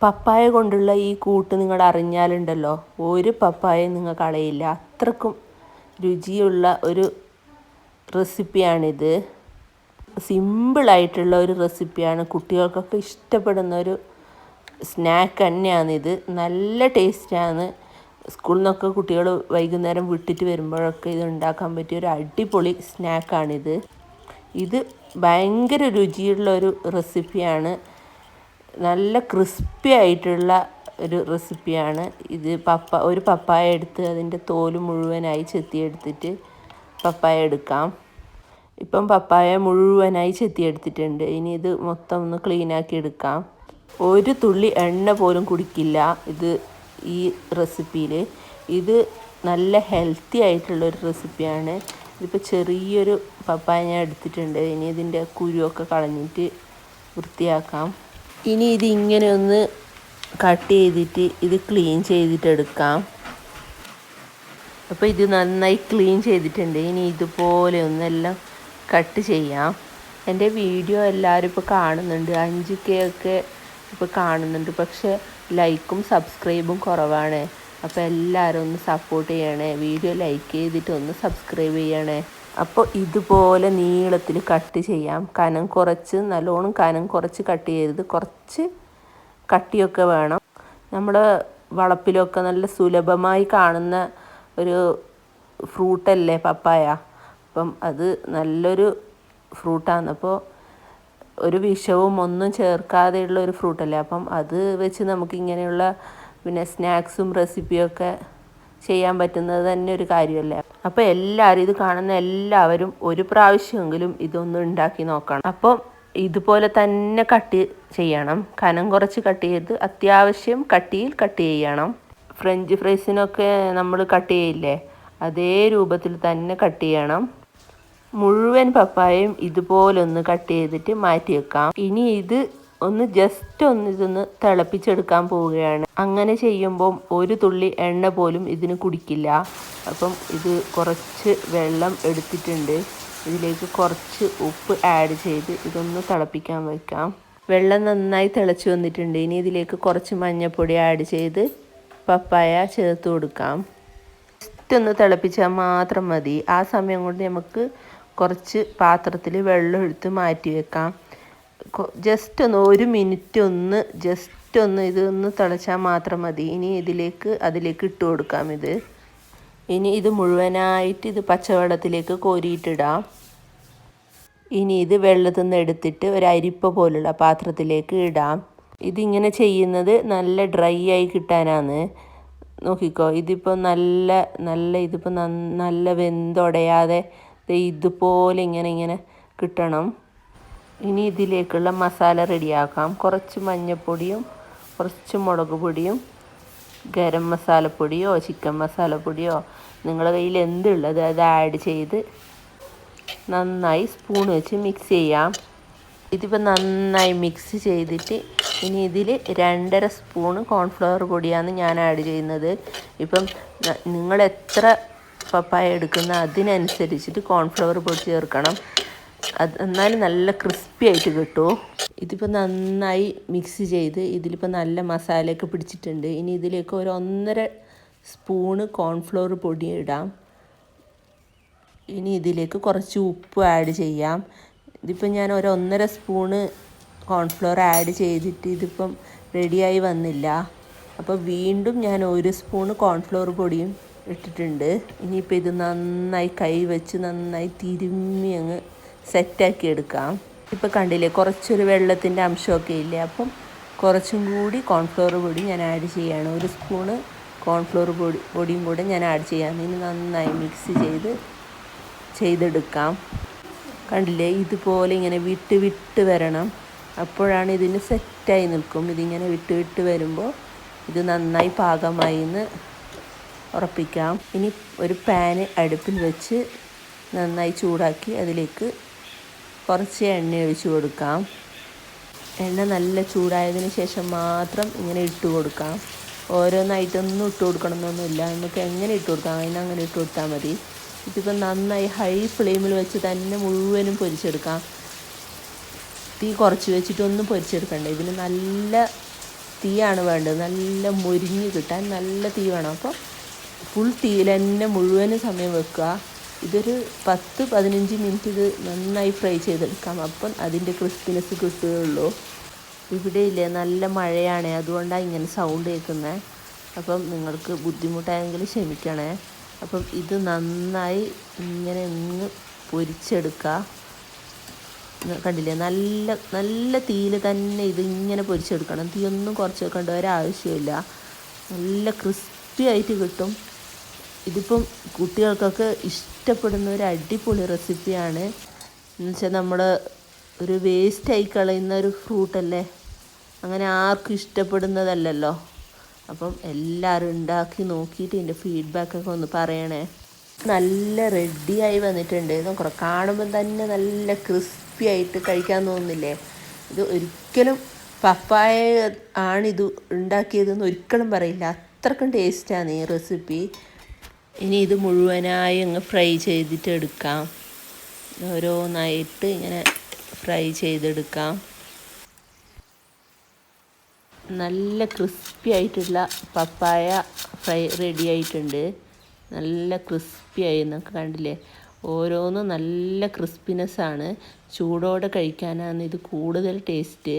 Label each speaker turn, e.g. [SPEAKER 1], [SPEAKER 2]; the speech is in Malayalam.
[SPEAKER 1] പപ്പായ കൊണ്ടുള്ള ഈ കൂട്ട് നിങ്ങൾ അറിഞ്ഞാലുണ്ടല്ലോ ഒരു പപ്പായയും നിങ്ങൾ കളയില്ല. അത്രക്കും രുചിയുള്ള ഒരു റെസിപ്പിയാണിത്. സിമ്പിളായിട്ടുള്ള ഒരു റെസിപ്പിയാണ്. കുട്ടികൾക്കൊക്കെ ഇഷ്ടപ്പെടുന്ന ഒരു സ്നാക്ക് തന്നെയാണിത്. നല്ല ടേസ്റ്റാണ്. സ്കൂളിൽ നിന്നൊക്കെ കുട്ടികൾ വൈകുന്നേരം വിട്ടിട്ട് വരുമ്പോഴൊക്കെ ഇത് ഉണ്ടാക്കാൻ പറ്റിയ ഒരു അടിപൊളി സ്നാക്കാണിത്. ഇത് ഭയങ്കര രുചിയുള്ള ഒരു റെസിപ്പിയാണ്. നല്ല ക്രിസ്പി ആയിട്ടുള്ള ഒരു റെസിപ്പിയാണ് ഇത്. ഒരു പപ്പായ എടുത്ത് അതിൻ്റെ തോല് മുഴുവനായി ചെത്തിയെടുത്തിട്ട് പപ്പായ എടുക്കാം. ഇപ്പം പപ്പായ മുഴുവനായി ചെത്തിയെടുത്തിട്ടുണ്ട്. ഇനി ഇത് മൊത്തം ഒന്ന് ക്ലീനാക്കി എടുക്കാം. ഒരു തുള്ളി എണ്ണ പോലും കുടിക്കില്ല ഈ റെസിപ്പിയിൽ. ഇത് നല്ല ഹെൽത്തി ആയിട്ടുള്ളൊരു റെസിപ്പിയാണ്. ഇതിപ്പോൾ ചെറിയൊരു പപ്പായ ഞാൻ എടുത്തിട്ടുണ്ട്. ഇനി ഇതിൻ്റെ കുരുവൊക്കെ കളഞ്ഞിട്ട് വൃത്തിയാക്കാം. ഇനി ഇത് ഇങ്ങനെ ഒന്ന് കട്ട് ചെയ്തിട്ട് ഇത് ക്ലീൻ ചെയ്തിട്ടെടുക്കാം. അപ്പോൾ ഇത് നന്നായി ക്ലീൻ ചെയ്തിട്ടുണ്ട്. ഇനി ഇതുപോലെ ഒന്നെല്ലാം കട്ട് ചെയ്യാം. എൻ്റെ വീഡിയോ എല്ലാവരും ഇപ്പോൾ കാണുന്നുണ്ട്. 5K ഒക്കെ ഇപ്പോൾ കാണുന്നുണ്ട്. പക്ഷേ ലൈക്കും സബ്സ്ക്രൈബും കുറവാണ്. അപ്പോൾ എല്ലാവരും ഒന്ന് സപ്പോർട്ട് ചെയ്യണേ. വീഡിയോ ലൈക്ക് ചെയ്തിട്ട് ഒന്ന് സബ്സ്ക്രൈബ് ചെയ്യണേ. അപ്പോൾ ഇതുപോലെ നീളത്തിൽ കട്ട് ചെയ്യാം. നല്ലോണം കനം കുറച്ച് കട്ട് ചെയ്യരുത്. കുറച്ച് കട്ടിയൊക്കെ വേണം. നമ്മുടെ വളപ്പിലൊക്കെ നല്ല സുലഭമായി കാണുന്ന ഒരു ഫ്രൂട്ടല്ലേ പപ്പായ. അപ്പം അത് നല്ലൊരു ഫ്രൂട്ടാണ്. അപ്പോൾ ഒരു വിഷവും ഒന്നും ചേർക്കാതെയുള്ള ഒരു ഫ്രൂട്ടല്ലേ. അപ്പം അത് വെച്ച് നമുക്ക് ഇങ്ങനെയുള്ള സ്നാക്സും റെസിപ്പിയൊക്കെ ചെയ്യാൻ പറ്റുന്നത് തന്നെ ഒരു കാര്യമല്ലേ. അപ്പോൾ എല്ലാവരും ഇത് കാണുന്ന എല്ലാവരും ഒരു പ്രാവശ്യമെങ്കിലും ഇതൊന്ന് ഉണ്ടാക്കി നോക്കണം. അപ്പം ഇതുപോലെ തന്നെ കട്ട് ചെയ്യണം. കനം കുറച്ച് കട്ട് ചെയ്ത് അത്യാവശ്യം കട്ടിയിൽ കട്ട് ചെയ്യണം. ഫ്രഞ്ച് ഫ്രൈസിനൊക്കെ നമ്മൾ കട്ട് ചെയ്യില്ലേ, അതേ രൂപത്തിൽ തന്നെ കട്ട് ചെയ്യണം. മുഴുവൻ പപ്പായയും ഇതുപോലെ ഒന്ന് കട്ട് ചെയ്തിട്ട് മാറ്റി വെക്കാം. ഇനി ഇത് ഇതൊന്ന് തിളപ്പിച്ചെടുക്കാൻ പോവുകയാണ്. അങ്ങനെ ചെയ്യുമ്പം ഒരു തുള്ളി എണ്ണ പോലും ഇതിന് കുടിക്കില്ല. അപ്പം ഇത് കുറച്ച് വെള്ളം എടുത്തിട്ടുണ്ട്. ഇതിലേക്ക് കുറച്ച് ഉപ്പ് ആഡ് ചെയ്ത് ഇതൊന്ന് തിളപ്പിക്കാൻ വെക്കാം. വെള്ളം നന്നായി തിളച്ച് വന്നിട്ടുണ്ട്. ഇനി ഇതിലേക്ക് കുറച്ച് മഞ്ഞൾപ്പൊടി ആഡ് ചെയ്ത് പപ്പായ ചേർത്ത് കൊടുക്കാം. ജസ്റ്റ് ഒന്ന് തിളപ്പിച്ചാൽ മാത്രം മതി. ആ സമയം കൊണ്ട് നമുക്ക് കുറച്ച് പാത്രത്തിൽ വെള്ളം എടുത്ത് മാറ്റി വെക്കാം. ജസ്റ്റ് ഒന്ന് 1 മിനിറ്റ് ഇതൊന്ന് തിളച്ചാൽ മാത്രം മതി. ഇനി അതിലേക്ക് ഇട്ട് കൊടുക്കാം. ഇനി ഇത് മുഴുവനായിട്ട് പച്ചവെള്ളത്തിലേക്ക് കോരിയിട്ടിടാം. ഇനി ഇത് വെള്ളത്തിൽ നിന്ന് എടുത്തിട്ട് ഒരു അരിപ്പ പോലുള്ള പാത്രത്തിലേക്ക് ഇടാം. ഇതിങ്ങനെ ചെയ്യുന്നത് നല്ല ഡ്രൈ ആയി കിട്ടാനാണ്. നോക്കിക്കോ, ഇതിപ്പോൾ നല്ല വെന്തുടയാതെ ഇതുപോലെ ഇങ്ങനെ കിട്ടണം. ഇനി ഇതിലേക്കുള്ള മസാല റെഡിയാക്കാം. കുറച്ച് മഞ്ഞൾപ്പൊടിയും കുറച്ച് മുളക് പൊടിയും ഗരം മസാലപ്പൊടിയോ ചിക്കൻ മസാലപ്പൊടിയോ നിങ്ങളുടെ കയ്യിൽ എന്തുള്ളത് അത് ആഡ് ചെയ്ത് നന്നായി സ്പൂൺ വെച്ച് മിക്സ് ചെയ്യാം. ഇതിപ്പോൾ നന്നായി മിക്സ് ചെയ്തിട്ട് ഇനി ഇതിൽ 2.5 സ്പൂണ് കോൺഫ്ലവർ പൊടിയാണ് ഞാൻ ആഡ് ചെയ്യുന്നത്. ഇപ്പം നിങ്ങൾ എത്ര പപ്പായ എടുക്കുന്ന അതിനനുസരിച്ചിട്ട് കോൺഫ്ലവർ പൊടി ചേർക്കണം. എന്നാലും നല്ല ക്രിസ്പി ആയിട്ട് കിട്ടും. ഇതിപ്പോൾ നന്നായി മിക്സ് ചെയ്ത് ഇതിലിപ്പോൾ നല്ല മസാലയൊക്കെ പിടിച്ചിട്ടുണ്ട്. ഇനി ഇതിലേക്ക് ഒരു 1.5 സ്പൂണ് കോൺഫ്ലവർ പൊടി ഇടാം. ഇനി ഇതിലേക്ക് കുറച്ച് ഉപ്പ് ആഡ് ചെയ്യാം. ഇതിപ്പോൾ ഞാൻ ഒരു 1.5 സ്പൂണ് കോൺഫ്ലവർ ആഡ് ചെയ്തിട്ട് ഇതിപ്പം റെഡിയായി വന്നില്ല. അപ്പോൾ വീണ്ടും ഞാൻ 1 സ്പൂണ് കോൺഫ്ലവർ പൊടിയും ഇട്ടിട്ടുണ്ട്. ഇനിയിപ്പോൾ ഇത് നന്നായി കൈ വെച്ച് നന്നായി തിരുമ്മി അങ്ങ് സെറ്റാക്കി എടുക്കാം. ഇപ്പോൾ കണ്ടില്ലേ, കുറച്ചൊരു വെള്ളത്തിൻ്റെ അംശമൊക്കെ ഇല്ലേ. അപ്പം കുറച്ചും കൂടി കോൺഫ്ലവർ പൊടി ഞാൻ ആഡ് ചെയ്യാണ്. 1 സ്പൂണ് കോൺഫ്ലവർ പൊടിയും കൂടെ ഞാൻ ആഡ് ചെയ്യാം. ഇനി നന്നായി മിക്സ് ചെയ്തെടുക്കാം. കണ്ടില്ലേ, ഇതുപോലെ ഇങ്ങനെ വിട്ട് വരണം. അപ്പോഴാണ് ഇതിന് സെറ്റായി നിൽക്കും. ഇതിങ്ങനെ വിട്ട് വരുമ്പോൾ ഇത് നന്നായി പാകമായി എന്ന് ഉറപ്പിക്കാം. ഇനി ഒരു പാന് അടുപ്പിൽ വെച്ച് നന്നായി ചൂടാക്കി അതിലേക്ക് കുറച്ച് എണ്ണ ഒഴിച്ച് കൊടുക്കാം. എണ്ണ നല്ല ചൂടായതിന് ശേഷം മാത്രം ഇങ്ങനെ ഇട്ട് കൊടുക്കാം. ഓരോന്നായിട്ടൊന്നും ഇട്ട് കൊടുക്കണമെന്നൊന്നുമില്ല. നമുക്ക് എങ്ങനെ ഇട്ട് കൊടുക്കാം അതിനങ്ങനെ ഇട്ട് കൊടുത്താൽ മതി. ഇതിപ്പോൾ നന്നായി ഹൈ ഫ്ലെയിമിൽ വെച്ച് തന്നെ മുഴുവനും പൊരിച്ചെടുക്കാം. തീ കുറച്ച് വെച്ചിട്ടൊന്നും പൊരിച്ചെടുക്കണ്ട. ഇതിന് നല്ല തീയാണ് വേണ്ടത്, നല്ല മൊരിഞ്ഞ് കിട്ടാൻ നല്ല തീ വേണം. അപ്പോൾ ഫുൾ തീയിൽ തന്നെ മുഴുവനും സമയം വെക്കുക. ഇതൊരു 10-15 മിനിറ്റ് ഇത് നന്നായി ഫ്രൈ ചെയ്തെടുക്കാം. അപ്പം അതിൻ്റെ ക്രിസ്പിനെസ് കിട്ടുകയുള്ളൂ. ഇവിടെ ഇല്ലേ നല്ല മഴയാണ്, അതുകൊണ്ടാണ് ഇങ്ങനെ സൗണ്ട് കേൾക്കുന്നത്. അപ്പം നിങ്ങൾക്ക് ബുദ്ധിമുട്ടായെങ്കിൽ ക്ഷമിക്കണേ. അപ്പം ഇത് നന്നായി ഇങ്ങനെ പൊരിച്ചെടുക്കുക. കണ്ടില്ലേ, നല്ല നല്ല തീയിൽ തന്നെ ഇത് ഇങ്ങനെ പൊരിച്ചെടുക്കണം. തീയൊന്നും കുറച്ച് വെക്കേണ്ട ഒരാവശ്യമില്ല. നല്ല ക്രിസ്പി ആയിട്ട് കിട്ടും. ഇതിപ്പം കുട്ടികൾക്കൊക്കെ ഇഷ്ടപ്പെടുന്ന ഒരു അടിപൊളി റെസിപ്പിയാണ്. എന്നുവെച്ചാൽ നമ്മൾ ഒരു വേസ്റ്റായി കളയുന്ന ഒരു ഫ്രൂട്ടല്ലേ, അങ്ങനെ ആർക്കും ഇഷ്ടപ്പെടുന്നതല്ലല്ലോ. അപ്പം എല്ലാവരും ഉണ്ടാക്കി നോക്കിയിട്ട് ഇതിൻ്റെ ഫീഡ്ബാക്കൊക്കെ ഒന്ന് പറയണേ. നല്ല റെഡിയായി വന്നിട്ടുണ്ട്. നോക്കണം, കാണുമ്പം തന്നെ നല്ല ക്രിസ്പി ആയിട്ട് കഴിക്കാൻ തോന്നുന്നില്ലേ? ഇത് ഒരിക്കലും പപ്പായ ആണിത് ഉണ്ടാക്കിയതെന്ന് ഒരിക്കലും പറയില്ല. അത്രക്കും ടേസ്റ്റാണ് ഈ റെസിപ്പി. ഇനി ഇത് മുഴുവനായി അങ്ങ് ഫ്രൈ ചെയ്തിട്ട് എടുക്കാം. ഓരോന്നായിട്ട് ഇങ്ങനെ ഫ്രൈ ചെയ്തെടുക്കാം. നല്ല ക്രിസ്പി ആയിട്ടുള്ള പപ്പായ ഫ്രൈ റെഡി ആയിട്ടുണ്ട്. നല്ല ക്രിസ്പി ആയി എന്നൊക്കെ കണ്ടില്ലേ? ഓരോന്നും നല്ല ക്രിസ്പിനെസ്സാണ്. ചൂടോടെ കഴിക്കാനാണ് ഇത് കൂടുതൽ ടേസ്റ്റ്.